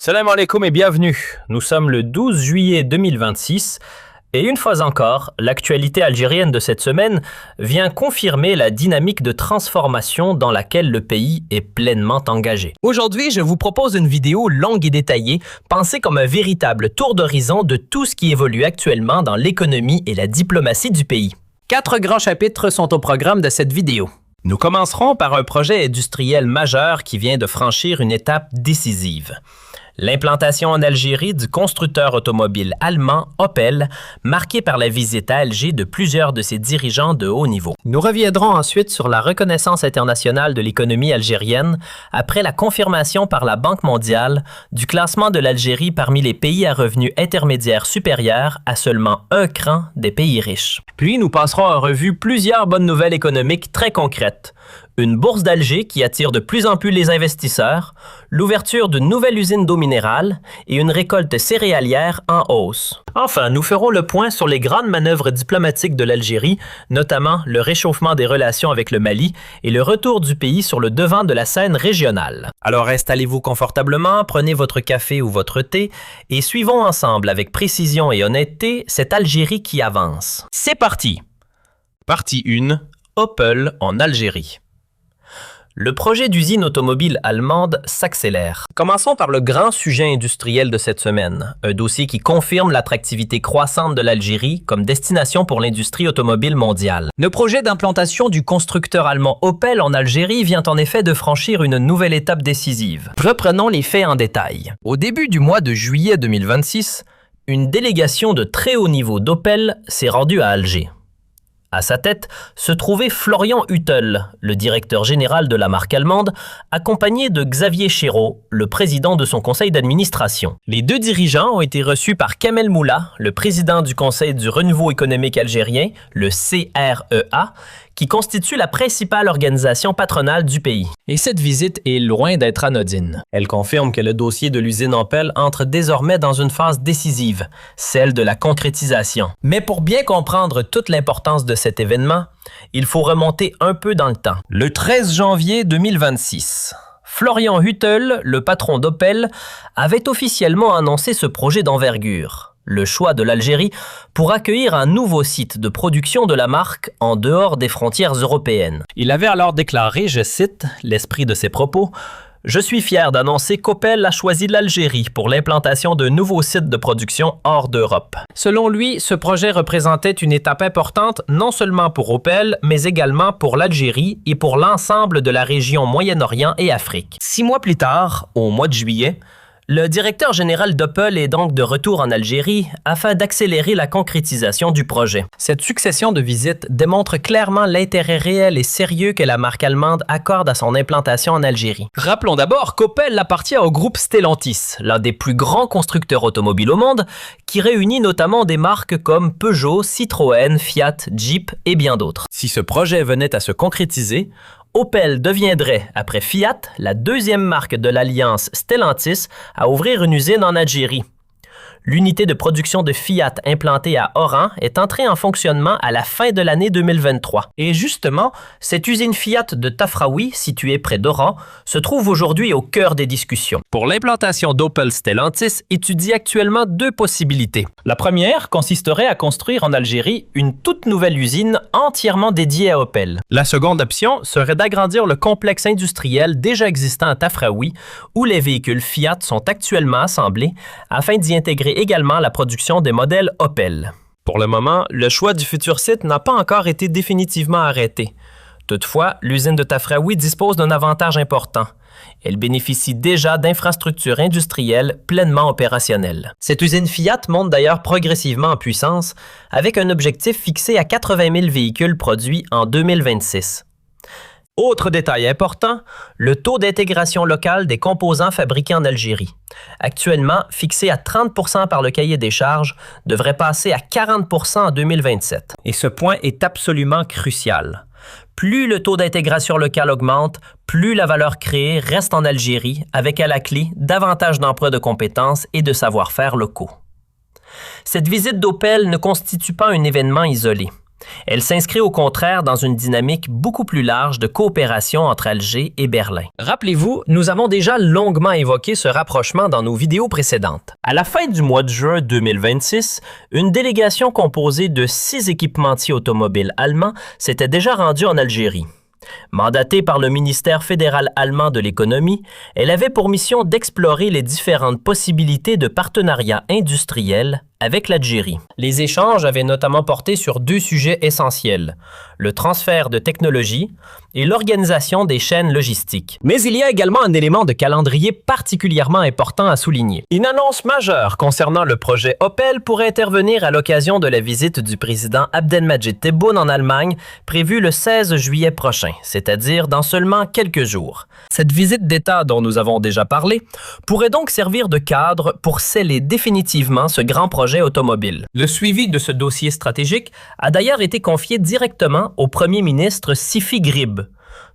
Salam alaikum et bienvenue. Nous sommes le 12 juillet 2026 et une fois encore, l'actualité algérienne de cette semaine vient confirmer la dynamique de transformation dans laquelle le pays est pleinement engagé. Aujourd'hui, je vous propose une vidéo longue et détaillée, pensée comme un véritable tour d'horizon de tout ce qui évolue actuellement dans l'économie et la diplomatie du pays. 4 grands chapitres sont au programme de cette vidéo. Nous commencerons par un projet industriel majeur qui vient de franchir une étape décisive. L'implantation en Algérie du constructeur automobile allemand Opel, marquée par la visite à Alger de plusieurs de ses dirigeants de haut niveau. Nous reviendrons ensuite sur la reconnaissance internationale de l'économie algérienne après la confirmation par la Banque mondiale du classement de l'Algérie parmi les pays à revenus intermédiaires supérieurs à seulement un cran des pays riches. Puis nous passerons en revue plusieurs bonnes nouvelles économiques très concrètes. Une bourse d'Alger qui attire de plus en plus les investisseurs, l'ouverture d'une nouvelle usine d'eau minérale et une récolte céréalière en hausse. Enfin, nous ferons le point sur les grandes manœuvres diplomatiques de l'Algérie, notamment le réchauffement des relations avec le Mali et le retour du pays sur le devant de la scène régionale. Alors installez-vous confortablement, prenez votre café ou votre thé et suivons ensemble avec précision et honnêteté cette Algérie qui avance. C'est parti! Partie 1. Opel en Algérie. Le projet d'usine automobile allemande s'accélère. Commençons par le grand sujet industriel de cette semaine, un dossier qui confirme l'attractivité croissante de l'Algérie comme destination pour l'industrie automobile mondiale. Le projet d'implantation du constructeur allemand Opel en Algérie vient en effet de franchir une nouvelle étape décisive. Reprenons les faits en détail. Au début du mois de juillet 2026, une délégation de très haut niveau d'Opel s'est rendue à Alger. À sa tête se trouvait Florian Hüttel, le directeur général de la marque allemande, accompagné de Xavier Chéreau, le président de son conseil d'administration. Les deux dirigeants ont été reçus par Kamel Moula, le président du Conseil du renouveau économique algérien, le CREA, qui constitue la principale organisation patronale du pays. Et cette visite est loin d'être anodine. Elle confirme que le dossier de l'usine Opel entre désormais dans une phase décisive, celle de la concrétisation. Mais pour bien comprendre toute l'importance de cet événement, il faut remonter un peu dans le temps. Le 13 janvier 2026, Florian Hüttel, le patron d'Opel, avait officiellement annoncé ce projet d'envergure. Le choix de l'Algérie pour accueillir un nouveau site de production de la marque en dehors des frontières européennes. Il avait alors déclaré, je cite l'esprit de ses propos, « Je suis fier d'annoncer qu'Opel a choisi l'Algérie pour l'implantation de nouveaux sites de production hors d'Europe. » Selon lui, ce projet représentait une étape importante non seulement pour Opel, mais également pour l'Algérie et pour l'ensemble de la région Moyen-Orient et Afrique. 6 mois plus tard, au mois de juillet, le directeur général d'Opel est donc de retour en Algérie afin d'accélérer la concrétisation du projet. Cette succession de visites démontre clairement l'intérêt réel et sérieux que la marque allemande accorde à son implantation en Algérie. Rappelons d'abord qu'Opel appartient au groupe Stellantis, l'un des plus grands constructeurs automobiles au monde, qui réunit notamment des marques comme Peugeot, Citroën, Fiat, Jeep et bien d'autres. Si ce projet venait à se concrétiser, Opel deviendrait, après Fiat, la deuxième marque de l'alliance Stellantis à ouvrir une usine en Algérie. L'unité de production de Fiat implantée à Oran est entrée en fonctionnement à la fin de l'année 2023. Et justement, cette usine Fiat de Tafraoui, située près d'Oran, se trouve aujourd'hui au cœur des discussions. Pour l'implantation d'Opel Stellantis, étudie actuellement 2 possibilités. La première consisterait à construire en Algérie une toute nouvelle usine entièrement dédiée à Opel. La seconde option serait d'agrandir le complexe industriel déjà existant à Tafraoui, où les véhicules Fiat sont actuellement assemblés, afin d'y intégrer également la production des modèles Opel. Pour le moment, le choix du futur site n'a pas encore été définitivement arrêté. Toutefois, l'usine de Tafraoui dispose d'un avantage important. Elle bénéficie déjà d'infrastructures industrielles pleinement opérationnelles. Cette usine Fiat monte d'ailleurs progressivement en puissance, avec un objectif fixé à 80 000 véhicules produits en 2026. Autre détail important, le taux d'intégration locale des composants fabriqués en Algérie. Actuellement fixé à 30% par le cahier des charges, devrait passer à 40% en 2027. Et ce point est absolument crucial. Plus le taux d'intégration locale augmente, plus la valeur créée reste en Algérie, avec à la clé davantage d'emplois de compétences et de savoir-faire locaux. Cette visite d'Opel ne constitue pas un événement isolé. Elle s'inscrit au contraire dans une dynamique beaucoup plus large de coopération entre Alger et Berlin. Rappelez-vous, nous avons déjà longuement évoqué ce rapprochement dans nos vidéos précédentes. À la fin du mois de juin 2026, une délégation composée de 6 équipementiers automobiles allemands s'était déjà rendue en Algérie. Mandatée par le ministère fédéral allemand de l'économie, elle avait pour mission d'explorer les différentes possibilités de partenariat industriel avec l'Algérie. Les échanges avaient notamment porté sur 2 sujets essentiels, le transfert de technologie et l'organisation des chaînes logistiques. Mais il y a également un élément de calendrier particulièrement important à souligner. Une annonce majeure concernant le projet Opel pourrait intervenir à l'occasion de la visite du président Abdelmadjid Tebboune en Allemagne, prévue le 16 juillet prochain, c'est-à-dire dans seulement quelques jours. Cette visite d'État dont nous avons déjà parlé pourrait donc servir de cadre pour sceller définitivement ce grand projet automobile. Le suivi de ce dossier stratégique a d'ailleurs été confié directement au premier ministre Sifi Grib.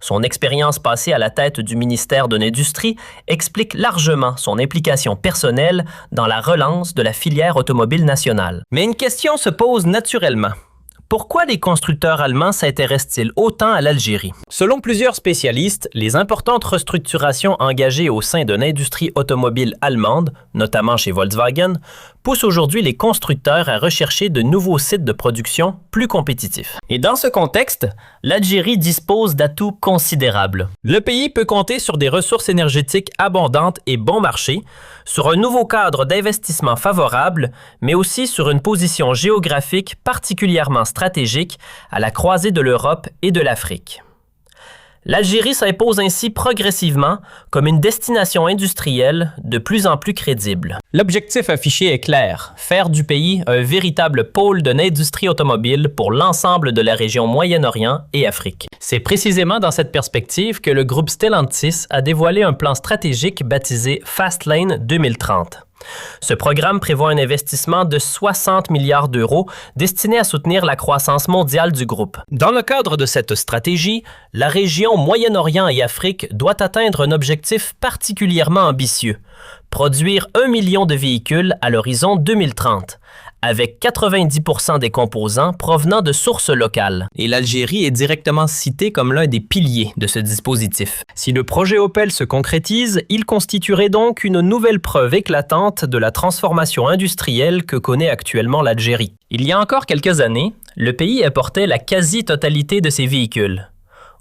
Son expérience passée à la tête du ministère de l'Industrie explique largement son implication personnelle dans la relance de la filière automobile nationale. Mais une question se pose naturellement. Pourquoi les constructeurs allemands s'intéressent-ils autant à l'Algérie? Selon plusieurs spécialistes, les importantes restructurations engagées au sein de l'industrie automobile allemande, notamment chez Volkswagen, poussent aujourd'hui les constructeurs à rechercher de nouveaux sites de production plus compétitifs. Et dans ce contexte, l'Algérie dispose d'atouts considérables. Le pays peut compter sur des ressources énergétiques abondantes et bon marché, sur un nouveau cadre d'investissement favorable, mais aussi sur une position géographique particulièrement stratégique à la croisée de l'Europe et de l'Afrique. L'Algérie s'impose ainsi progressivement comme une destination industrielle de plus en plus crédible. L'objectif affiché est clair, faire du pays un véritable pôle de l'industrie automobile pour l'ensemble de la région Moyen-Orient et Afrique. C'est précisément dans cette perspective que le groupe Stellantis a dévoilé un plan stratégique baptisé Fastlane 2030. Ce programme prévoit un investissement de 60 milliards d'euros destiné à soutenir la croissance mondiale du groupe. Dans le cadre de cette stratégie, la région Moyen-Orient et Afrique doit atteindre un objectif particulièrement ambitieux, produire 1 million de véhicules à l'horizon 2030, avec 90% des composants provenant de sources locales. Et l'Algérie est directement citée comme l'un des piliers de ce dispositif. Si le projet Opel se concrétise, il constituerait donc une nouvelle preuve éclatante de la transformation industrielle que connaît actuellement l'Algérie. Il y a encore quelques années, le pays importait la quasi-totalité de ses véhicules.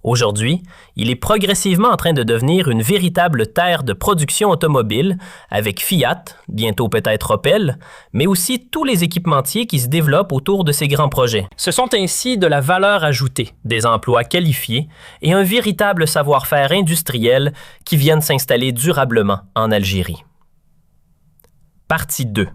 Aujourd'hui, il est progressivement en train de devenir une véritable terre de production automobile avec Fiat, bientôt peut-être Opel, mais aussi tous les équipementiers qui se développent autour de ces grands projets. Ce sont ainsi de la valeur ajoutée, des emplois qualifiés et un véritable savoir-faire industriel qui viennent s'installer durablement en Algérie. Partie 2.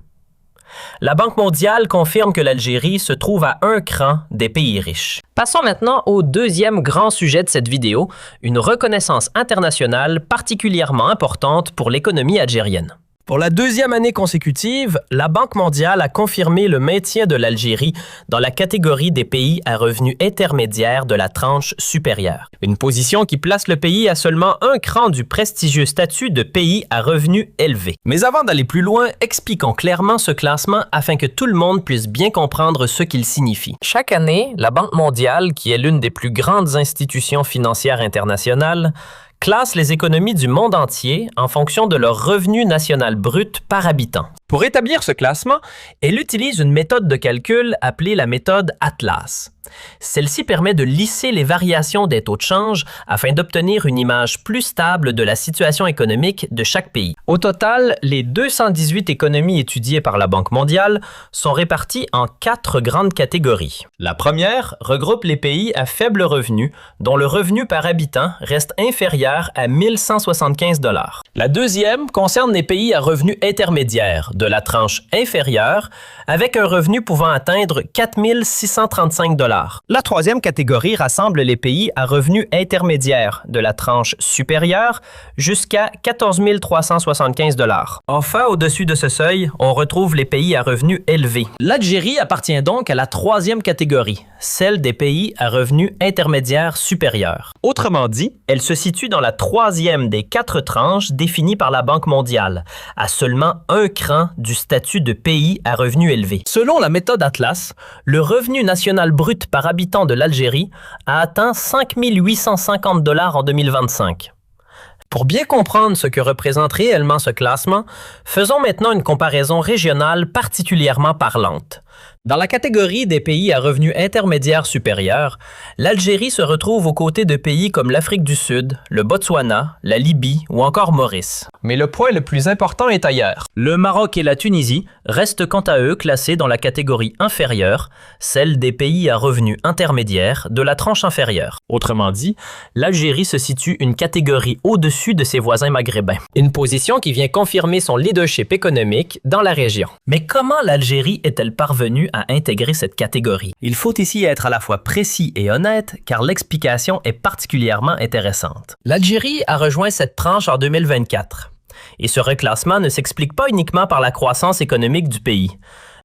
La Banque mondiale confirme que l'Algérie se trouve à un cran des pays riches. Passons maintenant au deuxième grand sujet de cette vidéo, une reconnaissance internationale particulièrement importante pour l'économie algérienne. Pour la 2e année consécutive, la Banque mondiale a confirmé le maintien de l'Algérie dans la catégorie des pays à revenus intermédiaires de la tranche supérieure. Une position qui place le pays à seulement un cran du prestigieux statut de pays à revenus élevés. Mais avant d'aller plus loin, expliquons clairement ce classement afin que tout le monde puisse bien comprendre ce qu'il signifie. Chaque année, la Banque mondiale, qui est l'une des plus grandes institutions financières internationales, classe les économies du monde entier en fonction de leur revenu national brut par habitant. Pour établir ce classement, elle utilise une méthode de calcul appelée la méthode Atlas. Celle-ci permet de lisser les variations des taux de change afin d'obtenir une image plus stable de la situation économique de chaque pays. Au total, les 218 économies étudiées par la Banque mondiale sont réparties en 4 grandes catégories. La première regroupe les pays à faible revenu, dont le revenu par habitant reste inférieur à 1 175 $. La deuxième concerne les pays à revenus intermédiaires, de la tranche inférieure, avec un revenu pouvant atteindre 4 635 $. La troisième catégorie rassemble les pays à revenus intermédiaires, de la tranche supérieure jusqu'à 14 375 $. Enfin, au-dessus de ce seuil, on retrouve les pays à revenus élevés. L'Algérie appartient donc à la troisième catégorie, celle des pays à revenus intermédiaires supérieurs. Autrement dit, elle se situe dans la troisième des 4 tranches définies par la Banque mondiale, à seulement un cran du statut de pays à revenus élevés. Selon la méthode Atlas, le revenu national brut brut par habitant de l'Algérie a atteint 5 850 $ en 2025. Pour bien comprendre ce que représente réellement ce classement, faisons maintenant une comparaison régionale particulièrement parlante. Dans la catégorie des pays à revenus intermédiaires supérieurs, l'Algérie se retrouve aux côtés de pays comme l'Afrique du Sud, le Botswana, la Libye ou encore Maurice. Mais le point le plus important est ailleurs. Le Maroc et la Tunisie restent quant à eux classés dans la catégorie inférieure, celle des pays à revenus intermédiaires de la tranche inférieure. Autrement dit, l'Algérie se situe une catégorie au-dessus de ses voisins maghrébins. Une position qui vient confirmer son leadership économique dans la région. Mais comment l'Algérie est-elle parvenue à intégrer cette catégorie? Il faut ici être à la fois précis et honnête, car l'explication est particulièrement intéressante. L'Algérie a rejoint cette tranche en 2024. Et ce reclassement ne s'explique pas uniquement par la croissance économique du pays.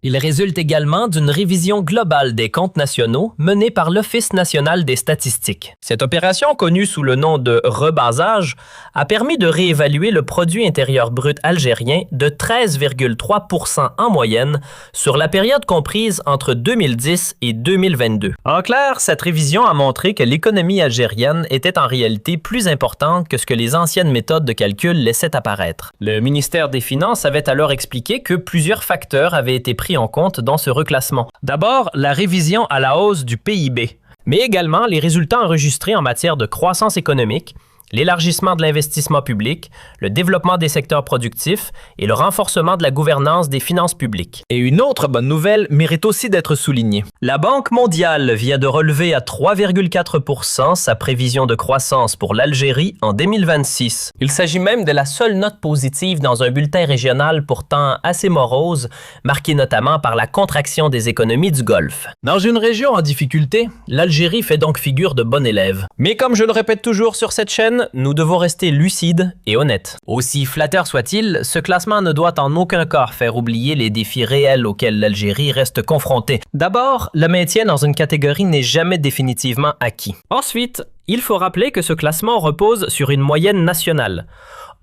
Il résulte également d'une révision globale des comptes nationaux menée par l'Office national des statistiques. Cette opération, connue sous le nom de rebasage, a permis de réévaluer le produit intérieur brut algérien de 13,3% en moyenne sur la période comprise entre 2010 et 2022. En clair, cette révision a montré que l'économie algérienne était en réalité plus importante que ce que les anciennes méthodes de calcul laissaient apparaître. Le ministère des Finances avait alors expliqué que plusieurs facteurs avaient été pris en compte dans ce reclassement. D'abord, la révision à la hausse du PIB, mais également les résultats enregistrés en matière de croissance économique, l'élargissement de l'investissement public, le développement des secteurs productifs et le renforcement de la gouvernance des finances publiques. Et une autre bonne nouvelle mérite aussi d'être soulignée. La Banque mondiale vient de relever à 3,4% sa prévision de croissance pour l'Algérie en 2026. Il s'agit même de la seule note positive dans un bulletin régional pourtant assez morose, marqué notamment par la contraction des économies du Golfe. Dans une région en difficulté, l'Algérie fait donc figure de bon élève. Mais comme je le répète toujours sur cette chaîne, nous devons rester lucides et honnêtes. Aussi flatteur soit-il, ce classement ne doit en aucun cas faire oublier les défis réels auxquels l'Algérie reste confrontée. D'abord, le maintien dans une catégorie n'est jamais définitivement acquis. Ensuite, il faut rappeler que ce classement repose sur une moyenne nationale.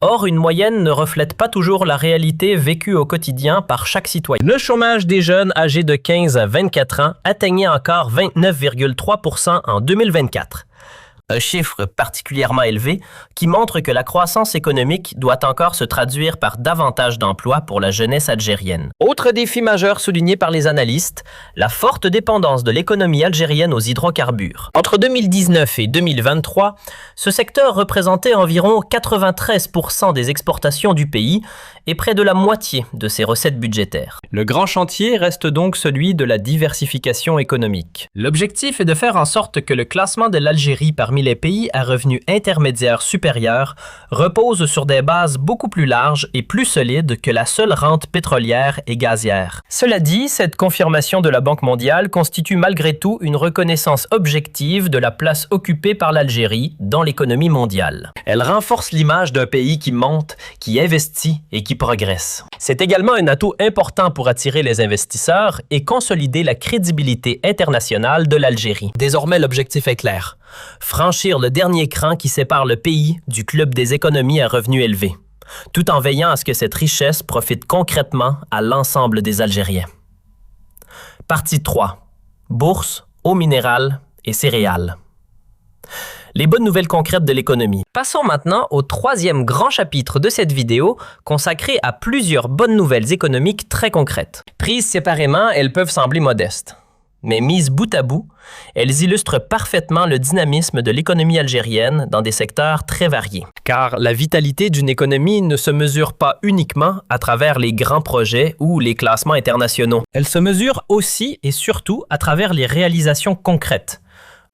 Or, une moyenne ne reflète pas toujours la réalité vécue au quotidien par chaque citoyen. Le chômage des jeunes âgés de 15 à 24 ans atteignait encore 29,3% en 2024. Un chiffre particulièrement élevé qui montre que la croissance économique doit encore se traduire par davantage d'emplois pour la jeunesse algérienne. Autre défi majeur souligné par les analystes, la forte dépendance de l'économie algérienne aux hydrocarbures. Entre 2019 et 2023, ce secteur représentait environ 93% des exportations du pays et près de la moitié de ses recettes budgétaires. Le grand chantier reste donc celui de la diversification économique. L'objectif est de faire en sorte que le classement de l'Algérie parmi les pays à revenus intermédiaires supérieurs repose sur des bases beaucoup plus larges et plus solides que la seule rente pétrolière et gazière. Cela dit, cette confirmation de la Banque mondiale constitue malgré tout une reconnaissance objective de la place occupée par l'Algérie dans l'économie mondiale. Elle renforce l'image d'un pays qui monte, qui investit et qui progresse. C'est également un atout important pour attirer les investisseurs et consolider la crédibilité internationale de l'Algérie. Désormais, l'objectif est clair: franchir le dernier cran qui sépare le pays du club des économies à revenus élevés, tout en veillant à ce que cette richesse profite concrètement à l'ensemble des Algériens. Partie 3. Bourse, eau minérale et céréales. Les bonnes nouvelles concrètes de l'économie. Passons maintenant au troisième grand chapitre de cette vidéo consacré à plusieurs bonnes nouvelles économiques très concrètes. Prises séparément, elles peuvent sembler modestes. Mais mises bout à bout, elles illustrent parfaitement le dynamisme de l'économie algérienne dans des secteurs très variés. Car la vitalité d'une économie ne se mesure pas uniquement à travers les grands projets ou les classements internationaux. Elle se mesure aussi et surtout à travers les réalisations concrètes.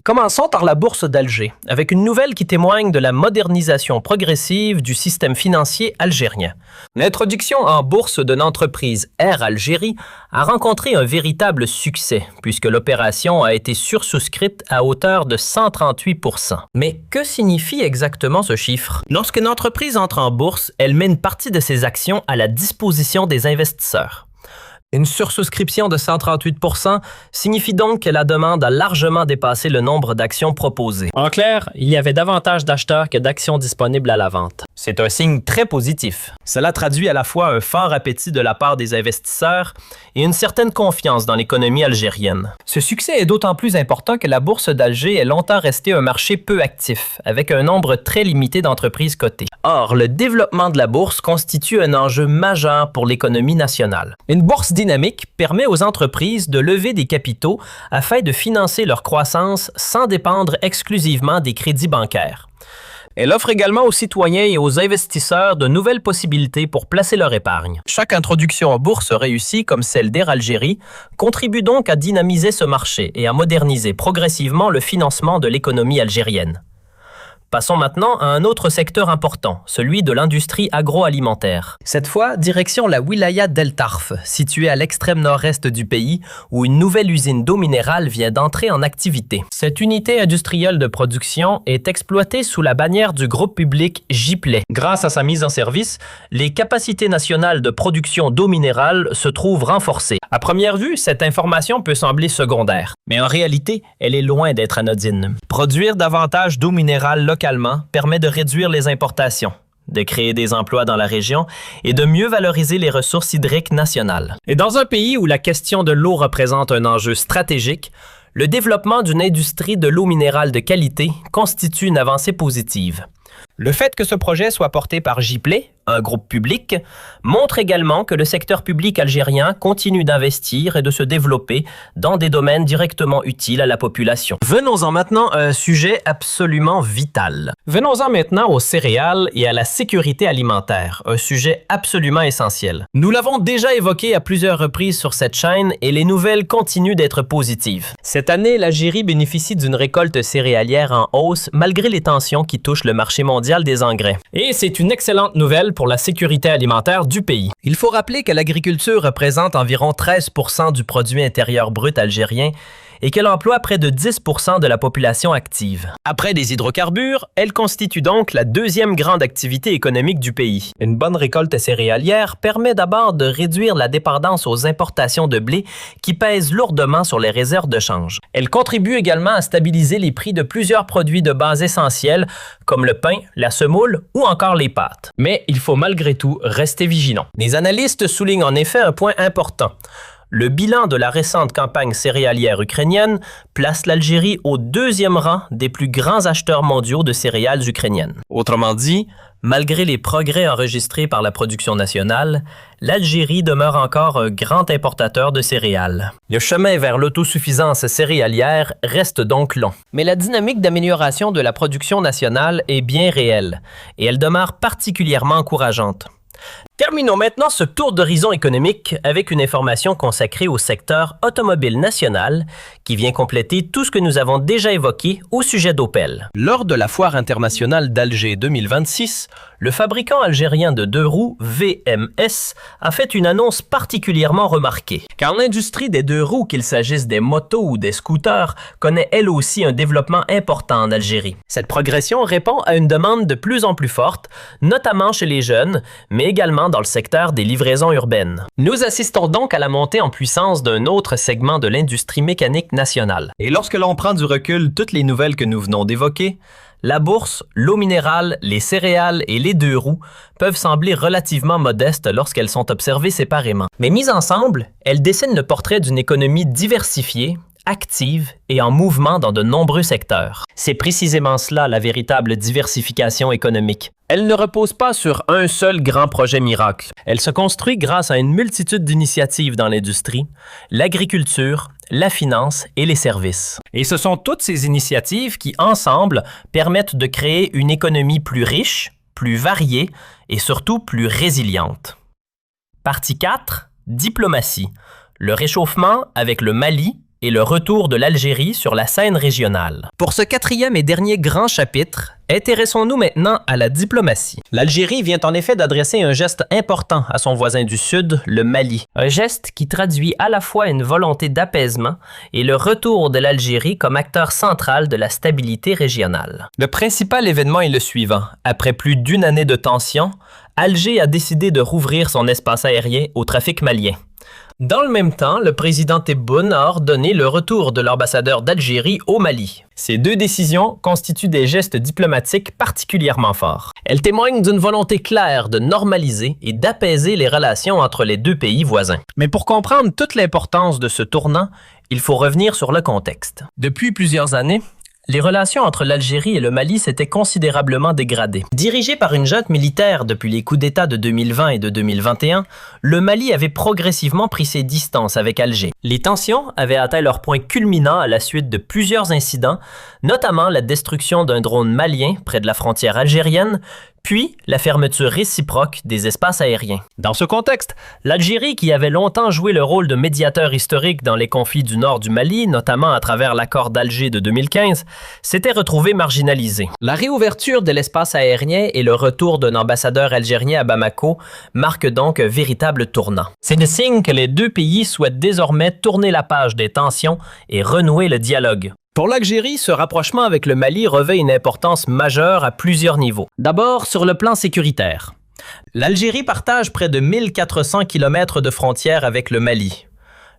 Commençons par la bourse d'Alger, avec une nouvelle qui témoigne de la modernisation progressive du système financier algérien. L'introduction en bourse de l'entreprise Air Algérie a rencontré un véritable succès, puisque l'opération a été sursouscrite à hauteur de 138%. Mais que signifie exactement ce chiffre? Lorsqu'une entreprise entre en bourse, elle met une partie de ses actions à la disposition des investisseurs. Une sursouscription de 138% signifie donc que la demande a largement dépassé le nombre d'actions proposées. En clair, il y avait davantage d'acheteurs que d'actions disponibles à la vente. C'est un signe très positif. Cela traduit à la fois un fort appétit de la part des investisseurs et une certaine confiance dans l'économie algérienne. Ce succès est d'autant plus important que la bourse d'Alger est longtemps restée un marché peu actif, avec un nombre très limité d'entreprises cotées. Or, le développement de la bourse constitue un enjeu majeur pour l'économie nationale. Une bourse dynamique permet aux entreprises de lever des capitaux afin de financer leur croissance sans dépendre exclusivement des crédits bancaires. Elle offre également aux citoyens et aux investisseurs de nouvelles possibilités pour placer leur épargne. Chaque introduction en bourse réussie, comme celle d'Air Algérie, contribue donc à dynamiser ce marché et à moderniser progressivement le financement de l'économie algérienne. Passons maintenant à un autre secteur important, celui de l'industrie agroalimentaire. Cette fois, direction la wilaya d'El Tarf, située à l'extrême nord-est du pays, où une nouvelle usine d'eau minérale vient d'entrer en activité. Cette unité industrielle de production est exploitée sous la bannière du groupe public Gipley. Grâce à sa mise en service, les capacités nationales de production d'eau minérale se trouvent renforcées. À première vue, cette information peut sembler secondaire, mais en réalité, elle est loin d'être anodine. Produire davantage d'eau minérale localement permet de réduire les importations, de créer des emplois dans la région et de mieux valoriser les ressources hydriques nationales. Et dans un pays où la question de l'eau représente un enjeu stratégique, le développement d'une industrie de l'eau minérale de qualité constitue une avancée positive. Le fait que ce projet soit porté par Gipley, un groupe public, montre également que le secteur public algérien continue d'investir et de se développer dans des domaines directement utiles à la population. Venons-en maintenant à un sujet absolument vital. Venons-en maintenant aux céréales et à la sécurité alimentaire, un sujet absolument essentiel. Nous l'avons déjà évoqué à plusieurs reprises sur cette chaîne et les nouvelles continuent d'être positives. Cette année, l'Algérie bénéficie d'une récolte céréalière en hausse malgré les tensions qui touchent le marché mondial des engrais. Et c'est une excellente nouvelle pour la sécurité alimentaire du pays. Il faut rappeler que l'agriculture représente environ 13% du produit intérieur brut algérien et qu'elle emploie près de 10% de la population active. Après les hydrocarbures, elle constitue donc la deuxième grande activité économique du pays. Une bonne récolte céréalière permet d'abord de réduire la dépendance aux importations de blé qui pèsent lourdement sur les réserves de change. Elle contribue également à stabiliser les prix de plusieurs produits de base essentiels comme le pain, la semoule ou encore les pâtes. Mais il faut malgré tout rester vigilant. Les analystes soulignent en effet un point important. Le bilan de la récente campagne céréalière ukrainienne place l'Algérie au deuxième rang des plus grands acheteurs mondiaux de céréales ukrainiennes. Autrement dit, malgré les progrès enregistrés par la production nationale, l'Algérie demeure encore un grand importateur de céréales. Le chemin vers l'autosuffisance céréalière reste donc long. Mais la dynamique d'amélioration de la production nationale est bien réelle et elle demeure particulièrement encourageante. Terminons maintenant ce tour d'horizon économique avec une information consacrée au secteur automobile national qui vient compléter tout ce que nous avons déjà évoqué au sujet d'Opel. Lors de la Foire internationale d'Alger 2026, le fabricant algérien de deux roues VMS a fait une annonce particulièrement remarquée. Car l'industrie des deux roues, qu'il s'agisse des motos ou des scooters, connaît elle aussi un développement important en Algérie. Cette progression répond à une demande de plus en plus forte, notamment chez les jeunes, mais également dans le secteur des livraisons urbaines. Nous assistons donc à la montée en puissance d'un autre segment de l'industrie mécanique nationale. Et lorsque l'on prend du recul toutes les nouvelles que nous venons d'évoquer, la bourse, l'eau minérale, les céréales et les deux roues peuvent sembler relativement modestes lorsqu'elles sont observées séparément. Mais mises ensemble, elles dessinent le portrait d'une économie diversifiée, active et en mouvement dans de nombreux secteurs. C'est précisément cela la véritable diversification économique. Elle ne repose pas sur un seul grand projet miracle. Elle se construit grâce à une multitude d'initiatives dans l'industrie, l'agriculture, la finance et les services. Et ce sont toutes ces initiatives qui, ensemble, permettent de créer une économie plus riche, plus variée et surtout plus résiliente. Partie 4, diplomatie. Le réchauffement avec le Mali et le retour de l'Algérie sur la scène régionale. Pour ce quatrième et dernier grand chapitre, intéressons-nous maintenant à la diplomatie. L'Algérie vient en effet d'adresser un geste important à son voisin du Sud, le Mali. Un geste qui traduit à la fois une volonté d'apaisement et le retour de l'Algérie comme acteur central de la stabilité régionale. Le principal événement est le suivant. Après plus d'une année de tension, Alger a décidé de rouvrir son espace aérien au trafic malien. Dans le même temps, le président Tebboune a ordonné le retour de l'ambassadeur d'Algérie au Mali. Ces deux décisions constituent des gestes diplomatiques particulièrement forts. Elles témoignent d'une volonté claire de normaliser et d'apaiser les relations entre les deux pays voisins. Mais pour comprendre toute l'importance de ce tournant, il faut revenir sur le contexte. Depuis plusieurs années, les relations entre l'Algérie et le Mali s'étaient considérablement dégradées. Dirigé par une junte militaire depuis les coups d'État de 2020 et de 2021, le Mali avait progressivement pris ses distances avec Alger. Les tensions avaient atteint leur point culminant à la suite de plusieurs incidents, notamment la destruction d'un drone malien près de la frontière algérienne, puis la fermeture réciproque des espaces aériens. Dans ce contexte, l'Algérie, qui avait longtemps joué le rôle de médiateur historique dans les conflits du nord du Mali, notamment à travers l'accord d'Alger de 2015, s'était retrouvée marginalisée. La réouverture de l'espace aérien et le retour d'un ambassadeur algérien à Bamako marquent donc un véritable tournant. C'est le signe que les deux pays souhaitent désormais tourner la page des tensions et renouer le dialogue. Pour l'Algérie, ce rapprochement avec le Mali revêt une importance majeure à plusieurs niveaux. D'abord, sur le plan sécuritaire. L'Algérie partage près de 1400 km de frontières avec le Mali.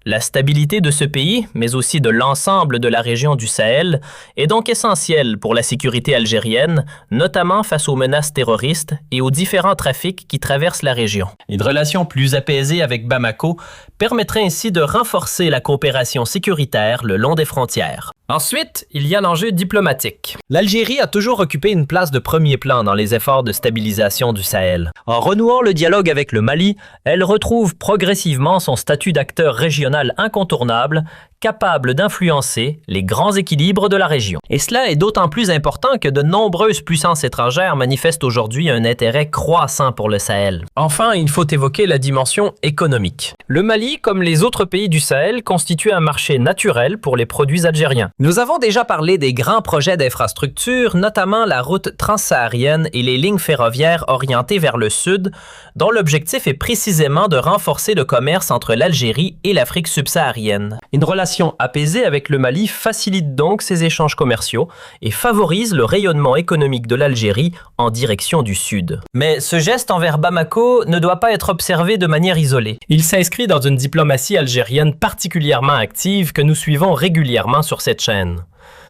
La stabilité de ce pays, mais aussi de l'ensemble de la région du Sahel, est donc essentielle pour la sécurité algérienne, notamment face aux menaces terroristes et aux différents trafics qui traversent la région. Une relation plus apaisée avec Bamako permettrait ainsi de renforcer la coopération sécuritaire le long des frontières. Ensuite, il y a l'enjeu diplomatique. L'Algérie a toujours occupé une place de premier plan dans les efforts de stabilisation du Sahel. En renouant le dialogue avec le Mali, elle retrouve progressivement son statut d'acteur régional incontournable, capable d'influencer les grands équilibres de la région. Et cela est d'autant plus important que de nombreuses puissances étrangères manifestent aujourd'hui un intérêt croissant pour le Sahel. Enfin, il faut évoquer la dimension économique. Le Mali, comme les autres pays du Sahel, constitue un marché naturel pour les produits algériens. Nous avons déjà parlé des grands projets d'infrastructure, notamment la route transsaharienne et les lignes ferroviaires orientées vers le sud, dont l'objectif est précisément de renforcer le commerce entre l'Algérie et l'Afrique subsaharienne. Une relation apaisée avec le Mali facilite donc ces échanges commerciaux et favorise le rayonnement économique de l'Algérie en direction du sud. Mais ce geste envers Bamako ne doit pas être observé de manière isolée. Il s'inscrit dans une diplomatie algérienne particulièrement active que nous suivons régulièrement sur cette chaîne.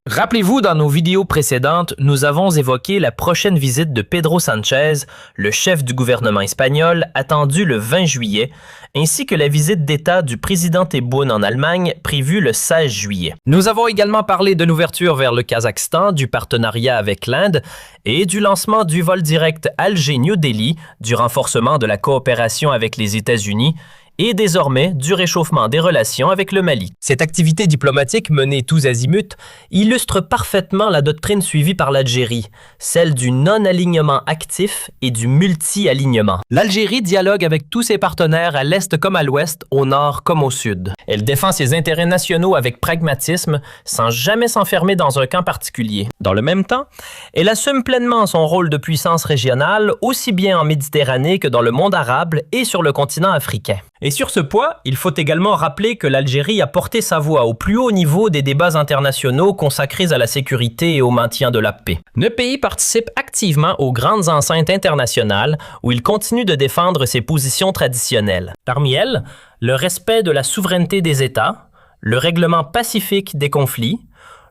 Rappelez-vous, dans nos vidéos précédentes, nous avons évoqué la prochaine visite de Pedro Sánchez, le chef du gouvernement espagnol, attendue le 20 juillet, ainsi que la visite d'État du président Tebboune en Allemagne, prévue le 16 juillet. Nous avons également parlé de l'ouverture vers le Kazakhstan, du partenariat avec l'Inde et du lancement du vol direct Alger-New Delhi, du renforcement de la coopération avec les États-Unis et désormais du réchauffement des relations avec le Mali. Cette activité diplomatique menée tous azimuts illustre parfaitement la doctrine suivie par l'Algérie, celle du non-alignement actif et du multi-alignement. L'Algérie dialogue avec tous ses partenaires à l'est comme à l'ouest, au nord comme au sud. Elle défend ses intérêts nationaux avec pragmatisme, sans jamais s'enfermer dans un camp particulier. Dans le même temps, elle assume pleinement son rôle de puissance régionale, aussi bien en Méditerranée que dans le monde arabe et sur le continent africain. Et sur ce point, il faut également rappeler que l'Algérie a porté sa voix au plus haut niveau des débats internationaux consacrés à la sécurité et au maintien de la paix. Le pays participe activement aux grandes enceintes internationales où il continue de défendre ses positions traditionnelles. Parmi elles, le respect de la souveraineté des États, le règlement pacifique des conflits,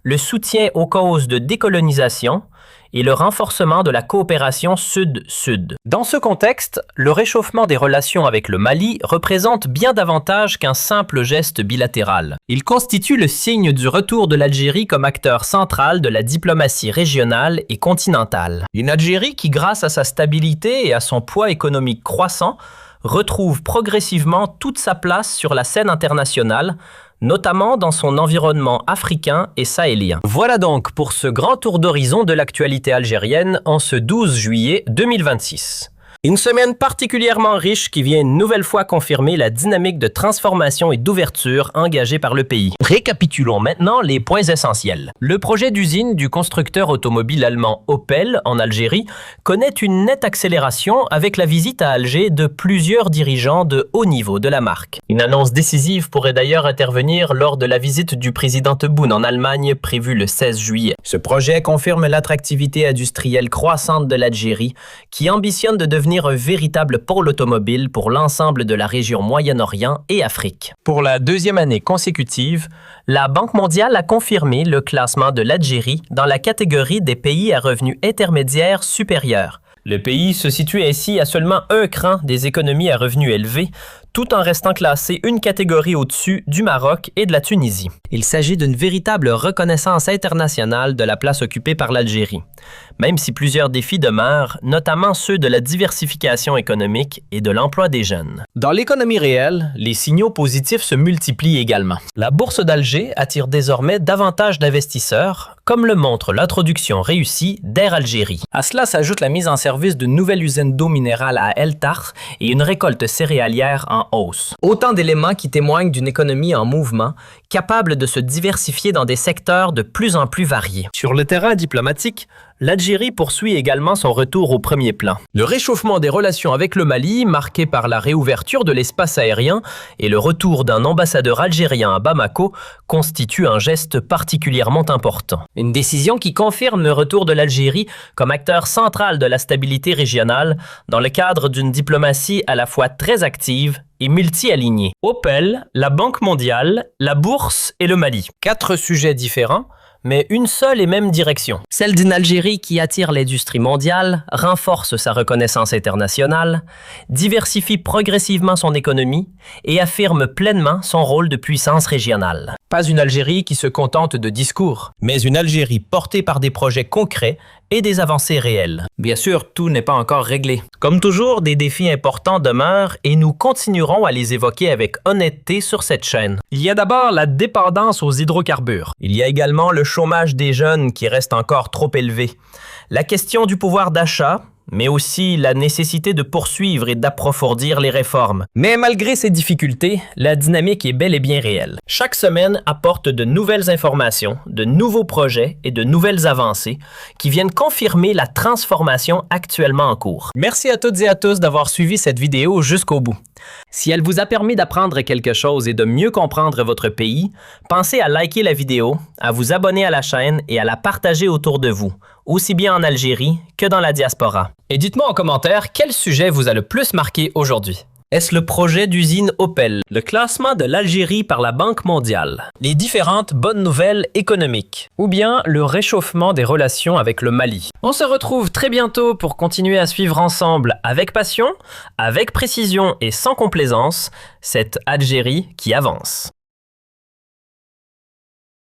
le soutien aux causes de décolonisation et le renforcement de la coopération sud-sud. Dans ce contexte, le réchauffement des relations avec le Mali représente bien davantage qu'un simple geste bilatéral. Il constitue le signe du retour de l'Algérie comme acteur central de la diplomatie régionale et continentale. Une Algérie qui, grâce à sa stabilité et à son poids économique croissant, retrouve progressivement toute sa place sur la scène internationale, notamment dans son environnement africain et sahélien. Voilà donc pour ce grand tour d'horizon de l'actualité algérienne en ce 12 juillet 2026. Une semaine particulièrement riche qui vient une nouvelle fois confirmer la dynamique de transformation et d'ouverture engagée par le pays. Récapitulons maintenant les points essentiels. Le projet d'usine du constructeur automobile allemand Opel en Algérie connaît une nette accélération avec la visite à Alger de plusieurs dirigeants de haut niveau de la marque. Une annonce décisive pourrait d'ailleurs intervenir lors de la visite du président Tebboune en Allemagne prévue le 16 juillet. Ce projet confirme l'attractivité industrielle croissante de l'Algérie qui ambitionne de devenir devenir un véritable pôle automobile pour l'ensemble de la région Moyen-Orient et Afrique. Pour la deuxième année consécutive, la Banque mondiale a confirmé le classement de l'Algérie dans la catégorie des pays à revenus intermédiaires supérieurs. Le pays se situe ainsi à seulement un cran des économies à revenus élevés, tout en restant classé une catégorie au-dessus du Maroc et de la Tunisie. Il s'agit d'une véritable reconnaissance internationale de la place occupée par l'Algérie, même si plusieurs défis demeurent, notamment ceux de la diversification économique et de l'emploi des jeunes. Dans l'économie réelle, les signaux positifs se multiplient également. La bourse d'Alger attire désormais davantage d'investisseurs, comme le montre l'introduction réussie d'Air Algérie. À cela s'ajoute la mise en service d'une nouvelle usine d'eau minérale à El Tarh et une récolte céréalière en hausse. Autant d'éléments qui témoignent d'une économie en mouvement, capable de se diversifier dans des secteurs de plus en plus variés. Sur le terrain diplomatique, l'Algérie poursuit également son retour au premier plan. Le réchauffement des relations avec le Mali, marqué par la réouverture de l'espace aérien et le retour d'un ambassadeur algérien à Bamako, constitue un geste particulièrement important. Une décision qui confirme le retour de l'Algérie comme acteur central de la stabilité régionale dans le cadre d'une diplomatie à la fois très active et multi-alignée. Opel, la Banque mondiale, la bourse et le Mali. 4 sujets différents, mais une seule et même direction. Celle d'une Algérie qui attire l'industrie mondiale, renforce sa reconnaissance internationale, diversifie progressivement son économie et affirme pleinement son rôle de puissance régionale. Pas une Algérie qui se contente de discours, mais une Algérie portée par des projets concrets et des avancées réelles. Bien sûr, tout n'est pas encore réglé. Comme toujours, des défis importants demeurent et nous continuerons à les évoquer avec honnêteté sur cette chaîne. Il y a d'abord la dépendance aux hydrocarbures. Il y a également le chômage des jeunes qui reste encore trop élevé. La question du pouvoir d'achat, mais aussi la nécessité de poursuivre et d'approfondir les réformes. Mais malgré ces difficultés, la dynamique est bel et bien réelle. Chaque semaine apporte de nouvelles informations, de nouveaux projets et de nouvelles avancées qui viennent confirmer la transformation actuellement en cours. Merci à toutes et à tous d'avoir suivi cette vidéo jusqu'au bout. Si elle vous a permis d'apprendre quelque chose et de mieux comprendre votre pays, pensez à liker la vidéo, à vous abonner à la chaîne et à la partager autour de vous, aussi bien en Algérie que dans la diaspora. Et dites-moi en commentaire quel sujet vous a le plus marqué aujourd'hui. Est-ce le projet d'usine Opel, le classement de l'Algérie par la Banque mondiale, les différentes bonnes nouvelles économiques, ou bien le réchauffement des relations avec le Mali? On se retrouve très bientôt pour continuer à suivre ensemble avec passion, avec précision et sans complaisance, cette Algérie qui avance.